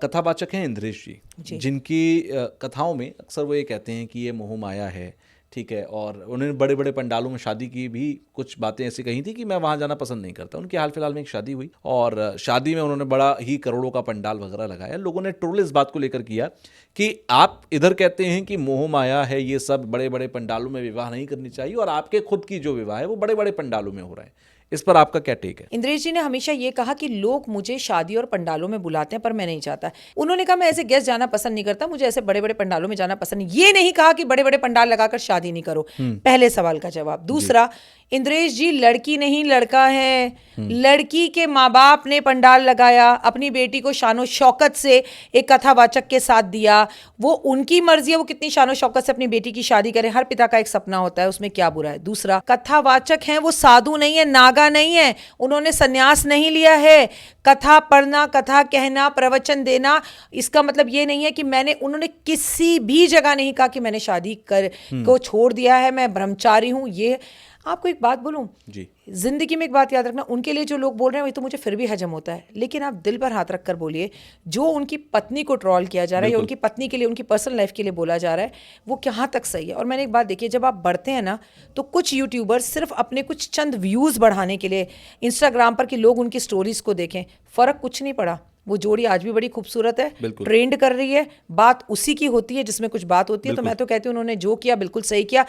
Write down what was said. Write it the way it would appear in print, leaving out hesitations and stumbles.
कथावाचक हैं इंद्रेश जी, जिनकी कथाओं में अक्सर वो ये कहते हैं कि ये मोह माया है, ठीक है। और उन्होंने बड़े बड़े पंडालों में शादी की भी कुछ बातें ऐसी कही थी कि मैं वहाँ जाना पसंद नहीं करता। उनकी हाल फिलहाल में एक शादी हुई और शादी में उन्होंने बड़ा ही करोड़ों का पंडाल वगैरह लगाया। लोगों ने ट्रोल इस बात को लेकर किया कि आप इधर कहते हैं कि मोह माया है, ये सब बड़े बड़े पंडालों में विवाह नहीं करनी चाहिए, और आपके खुद की जो विवाह है वो बड़े बड़े पंडालों में हो रहा है। इस पर आपका क्या टेक है? इंद्रेश जी ने हमेशा ये कहा कि लोग मुझे शादी और पंडालों में बुलाते हैं पर मैं नहीं चाहता। उन्होंने कहा मैं ऐसे गेस्ट जाना पसंद नहीं करता, मुझे ऐसे बड़े बड़े पंडालों में जाना पसंद नहीं। ये नहीं कहा कि बड़े बड़े पंडाल लगाकर शादी नहीं करो। पहले सवाल का जवाब। दूसरा, इंद्रेश जी लड़की नहीं लड़का है। लड़की के माँ बाप ने पंडाल लगाया, अपनी बेटी को शानो शौकत से एक कथावाचक के साथ दिया। वो उनकी मर्जी है, वो कितनी शानो शौकत से अपनी बेटी की शादी करें। हर पिता का एक सपना होता है, उसमें क्या बुरा है। दूसरा, कथावाचक हैं, वो साधु नहीं है, नागा नहीं है, उन्होंने सन्यास नहीं लिया है। कथा पढ़ना, कथा कहना, प्रवचन देना, इसका मतलब ये नहीं है कि उन्होंने किसी भी जगह नहीं कहा कि मैंने शादी कर को छोड़ दिया है, मैं ब्रह्मचारी हूं। ये आपको एक बात बोलूं जी, जिंदगी में एक बात याद रखना, उनके लिए जो लोग बोल रहे हैं वही तो मुझे फिर भी हजम होता है, लेकिन आप दिल पर हाथ रखकर बोलिए, जो उनकी पत्नी को ट्रोल किया जा रहा है या उनकी पत्नी के लिए, उनकी पर्सनल लाइफ के लिए बोला जा रहा है, वो कहाँ तक सही है। और मैंने एक बात देखी है, जब आप बढ़ते हैं ना, तो कुछ यूट्यूबर्स सिर्फ अपने कुछ चंद व्यूज़ बढ़ाने के लिए इंस्टाग्राम पर कि लोग उनकी स्टोरीज को देखें, फ़र्क कुछ नहीं पड़ा। वो जोड़ी आज भी बड़ी खूबसूरत है, ट्रेंड कर रही है, बात उसी की होती है जिसमें कुछ बात होती है। तो मैं तो कहती हूँ उन्होंने जो किया बिल्कुल सही किया।